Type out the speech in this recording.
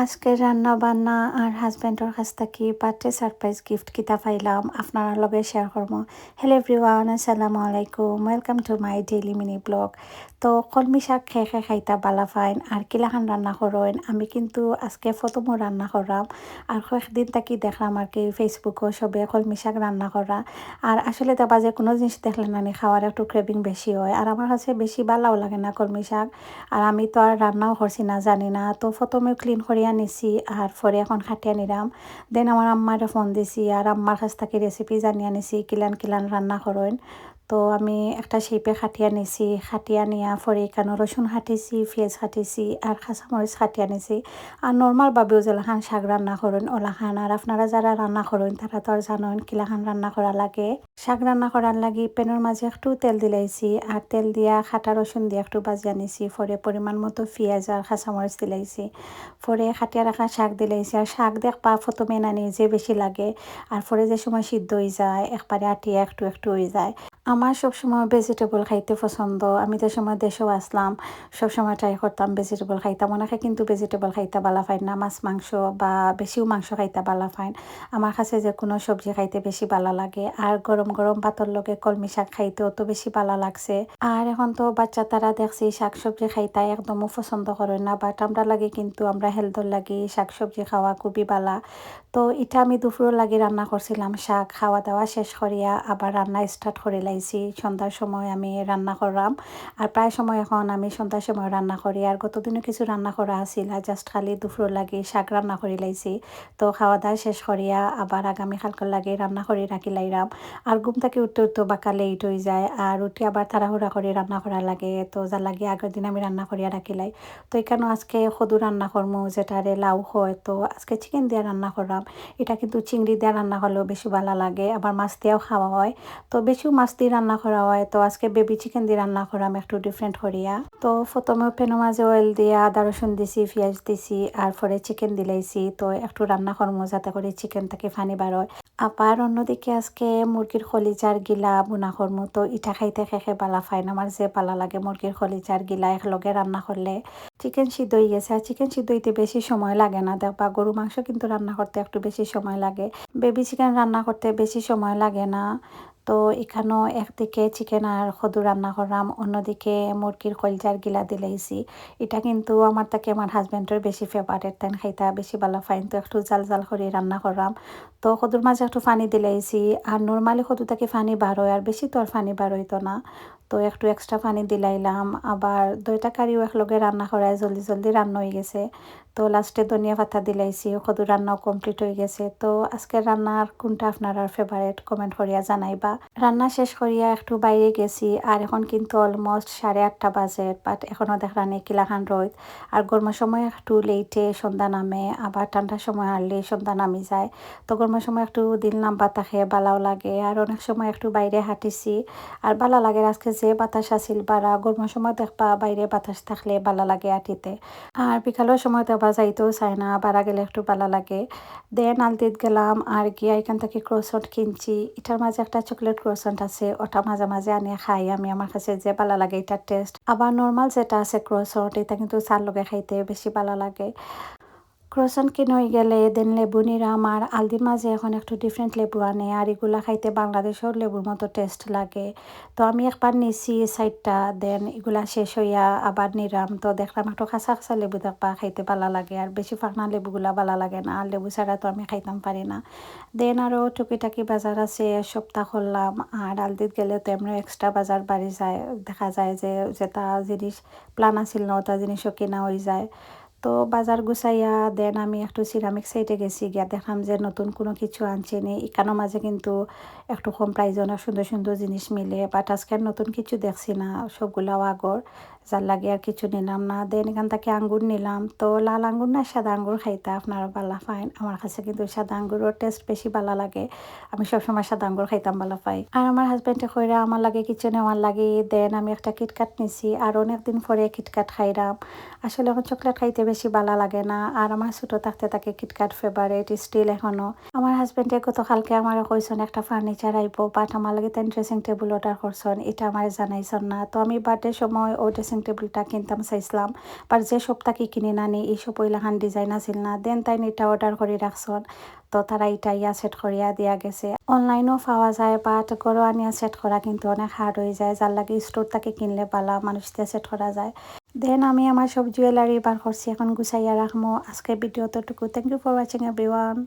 আজকে রান্না বান্না আর হাজব্যান্ডর কাছ থেকে বার্থডে সারপ্রাইজ গিফট কিতা পাইলাম আপনার লগে শেয়ার করবো। হ্যালো এভরিওয়ান, আসসালামু আলাইকুম, welcome to my daily mini blog. তো কলমি শাক খেয়ে খেয়ে খাইতা বালা ফাইন আর কিলাখান রান্না করেন। আমি কিন্তু আজকে প্রথমও রান্না করাম আর কয়েকদিন থাকি দেখলাম আর কি ফেসবুকও সবে কলমি শাক রান্না করা। আর আসলে দেবা যে কোনো জিনিস দেখলে নানি খাওয়ার একটু ক্রেভিং বেশি হয় আর আমার কাছে বেশি ভালোও লাগে না কলমি শাক। আর আমি তো আর রান্নাও করছি না, জানি না। তো প্রথমে ক্লিন করিয়া নিছি আর পরে এখন খাটিয়া নিলাম। দেন আমার আম্মারে ফোন দিছি আর আম্মার কাছ থেকে রেসিপি জানিয়ে নিছি কিলান কিলান রান্না করেন। তো আমি একটা শেপে খাটিয়া নিছি, খাটিয়া নিয়া পরে এখানে রসুন কাটিছি, পেঁয়াজ কাটিছি আর কাঁচামরিচ খাটিয়া নিছি। আর নর্মালভাবেও যেলাখান শাক রান্না করেন ওলাখান। আর আপনারা যারা রান্না করেন তারা তো আর জানেন কিলাখান রান্না করা লাগে। শাক রান্না করার লাগি প্যানের মাঝে একটু তেল দিলাইছি আর তেল দিয়া খাটা রসুন দিয়ে একটু বাজিয়া নিছি। পরে পরিমাণ মতো পেঁয়াজ আর কাঁচামরিচ দিলাইছি। পরে খাটিয়া রাখা শাক দিলাইছি আর শাক দেখবা প্রথমে নানি যে বেশি লাগে আর পরে যে সময় সিদ্ধ হয়ে যায় একবারে আটিয়া একটু একটু হয়ে যায়। আমার সবসময় ভেজিটেবল খাইতে পছন্দ। আমি যে সময় দেশেও আসলাম সবসময় ট্রাই করতাম ভেজিটেবল খাইতাম। অনেকে কিন্তু ভেজিটেবল খাইতে বালা ফাইন না, মাছ মাংস বা বেশিও মাংস খাইতে বালা ফাইন। আমার কাছে যে কোনো সবজি খাইতে বেশি ভালো লাগে আর গরম গরম ভাতের লগে কলমি শাক খাইতেও তো বেশি ভালো লাগছে। আর এখন তো বাচ্চা তারা দেখছি শাক সবজি খাইতে একদমও পছন্দ করে না, বাট আমরা লাগে কিন্তু আমরা হেলথর লাগি শাক সবজি খাওয়া খুবই ভালো। তো এটা আমি দুপুর লাগি রান্না করছিলাম শাক, খাওয়া দাওয়া শেষ করিয়া আবার রান্না স্টার্ট করে লাইছি। সন্ধ্যার সময় আমি রান্না করলাম আর প্রায় সময় এখন আমি সন্ধ্যার সময় রান্না করি। আর গতদিনও কিছু রান্না করা আছিল, জাস্ট খালি দুপুর লাগি শাক রান্না করে লাইছি। তো খাওয়া দাওয়া শেষ করিয়া আবার আগামীকালকার লাগে রান্না করে রাখি লাইরাম। আর ঘুম থেকে উঠতে উঠতে বাঁকা লেট হয়ে যায় আর উঠে আবার তাড়াহুড়া করে রান্না করা লাগে। তো যা লাগে আগের দিন আমি রান্না করিয়া রাখিলাই। তো এখানেও আজকে সদু রান্না করবো যেটারে লাউ হয়। তো আজকে চিকেন দিয়ে রান্না করলাম। এটা কিন্তু চিংড়ি দিয়ে রান্না করলেও বেশি ভালো লাগে, আবার মাছ দিয়েও খাওয়া হয়। তো বেশিও মাছ দিয়ে রান্না করা হয়। তো আজকে বেবি চিকেন দিয়ে রান্না করাম একটু ডিফারেন্ট করিয়া। তো প্রথমে প্যানের মাঝে অয়েল দিয়ে আদা রসুন দিছি, পেঁয়াজ দিছি আর পরে চিকেন দিলাইছি। তো একটু রান্না করবো যাতে করে চিকেন থেকে পানি বার হয়। আবার অন্যদিকে আজকে মুরগির কলিজার গিলা বুনা করবো। তো ইটা খাইতে খেয়ে বালা ফাইন, আমার যে পালা লাগে মুরগির কলিজার গিলা একলগে রান্না করলে। চিকেন সিদ্ধ হয়ে গেছে আর চিকেন সিদ্ধ হইতে বেশি সময় লাগে না, দেখবা গরু মাংস কিন্তু রান্না করতে একটু বেশি সময় লাগে, বেবি চিকেন রান্না করতে বেশি সময় লাগে না। তো এখানেও একদিকে চিকেন আর কদু রান্না করলাম, অন্যদিকে মুরগির কলজার গিলা দিলাইছি। এটা কিন্তু আমার থেকে আমার হাজব্যান্ডের বেশি ফেভারেট, তাই খাইতা বেশি ভালো ফাইন। তো একটু জাল জাল করে রান্না করলাম। তো কদুর মাঝে একটু পানি দিলাইছি আর নর্মালি কদু থেকে পানি বার হয় আর বেশি তো আর পানি বার হইতো না। তো একটু এক্সট্রা পানি দিলাইলাম। আবার দুইটা কারিও একলগে রান্না করায় জলদি জলদি রান্না হয়ে গেছে। তো লাস্টে ধনিয়া পাতা দিলাইছি, কদু রান্নাও কমপ্লিট হয়ে গেছে। তো আজকের রান্নার কোনটা আপনার ফেভারিট কমেন্ট করিয়া জানাইবা। রান্না শেষ করিয়া একটু বাইরে গেছি আর এখন কিন্তু অলমোস্ট 8:30 বাজে, বাট এখনও দেখলানি কিলাখান রোদ। আর গরমের সময় একটু লেটে সন্ধ্যা নামে, আবার ঠান্ডার সময় আনলে সন্ধ্যা নামি যায়। তো গরমের সময় একটু দিন লম্বা থাকে ভালোও লাগে আর অনেক সময় একটু বাইরে হাঁটিছি আর ভালো লাগে। আজকে যে বাতাস আসিল বারা, গরমের সময় দেখবা বাইরে বাতাস থাকলে ভালো লাগে হাঁটিতে। আর বিকালের সময় দেওয়া যাইতেও চায় না, বারা গেলে একটু ভালো লাগে। দেন আলদিত গেলাম আর গিয়া এখান থেকে ক্রোসেন্ট কিনছি। এটার মাঝে একটা চকলেট ক্রোসেন্ট আছে, ওটা মাঝে মাঝে আনি খাই আমি, আমার কাছে যে ভালো লাগে এটার টেস্ট। আবার নর্মাল যেটা আছে ক্রোসেন্ট, এটা কিন্তু চার লগে খাইতে বেশি ভালো লাগে। ক্রোসেন্ট কিনে হয়ে গেলে দেন লেবু নিলাম আর আলদির মাঝে এখন একটু ডিফারেন্ট লেবু আনে আর এগুলা খাইতে বাংলাদেশের লেবুর মতো টেস্ট লাগে। তো আমি একবার নিছি সাইডটা, দেন এগুলা শেষ হইয়া আবার নিলাম। তো দেখলাম একটু কাঁচা কাঁচা লেবু দেখবা খাইতে ভালো লাগে আর বেশি ফাঁকনা লেবুগুলা ভালো লাগে না, আর লেবু ছাড়া তো আমি খাইতাম পারি না। দেন আরও টুকিটাকি বাজার আছে সপ্তাহ করলাম। আর আলদিত গেলে তো এমনি এক্সট্রা বাজার বাড়ি যায়, দেখা যায় যে যেটা জিনিস প্ল্যান আসিল না ওটা জিনিসও কেনা হয়ে যায়। তো বাজার গুছাইয়া দেন আমি একটু সিরামিক সাইডে গেছি, গিয়া দেখলাম যে নতুন কোনো কিছু আনছে নি। এখানের মাঝে কিন্তু একটু কম প্রাইজে অনেক সুন্দর সুন্দর জিনিস মিলে, বাট আজকে আর নতুন কিছু দেখছি না, সবগুলাও আগর। যার লাগে আর কিছু নিলাম না। দেন এখান থেকে আঙ্গুর নিলাম। তো লাল আঙ্গুর না সাদা আঙ্গুর খাইতে আপনারা ভালো পাইন, আমার কাছে কিন্তু সাদা আঙ্গুরের টেস্ট বেশি ভালো লাগে। আমি সবসময় সাদা আঙ্গুর খাইতাম ভালো পাই। আর আমার হাজব্যান্ডে কইরা আমার লাগে কিছু নেওয়ার লাগে। দেন আমি একটা কিটকাট নিছি আর অনেকদিন পরে কিটকাট খাইলাম। আসলে এখন চকলেট খাইতে বেশি ভালো লাগে না আর আমার ছোটো থাকতে থাকে কিটকাট ফেভারিট স্টিল এখনও। আমার হাজব্যান্ডে গতকালকে আমার কইসন একটা ফার্নিচার আইব, বাট আমার লাগে তাই ড্রেসিং টেবিল অর্ডার করছেন, এটা আমার জানাইছেন না। তো আমি বার্থডের সময় ও ড্রেসিং ড্রেসিং টেবিলটা কিনতাম চাইছিলাম, বাট যে সপ্তাহে কিনে নানি এইসব ওইলাখান ডিজাইন আছিল না। দেন তাই এটা অর্ডার করে রাখছন, তো তারা এটা ইয়া সেট করিয়া দিয়া গেছে। অনলাইনও পাওয়া যায়, বাট গরো আনিয়া সেট করা কিন্তু অনেক হার্ড হয়ে যায়, যার লাগে স্টোর থেকে কিনলে পালা মানুষ দিয়ে সেট করা যায়। দেন আমি আমার সব জুয়েলারি বার করছি, এখন গুছাইয়া রাখবো। আজকে ভিডিও তোটুকু। Thank you for watching everyone.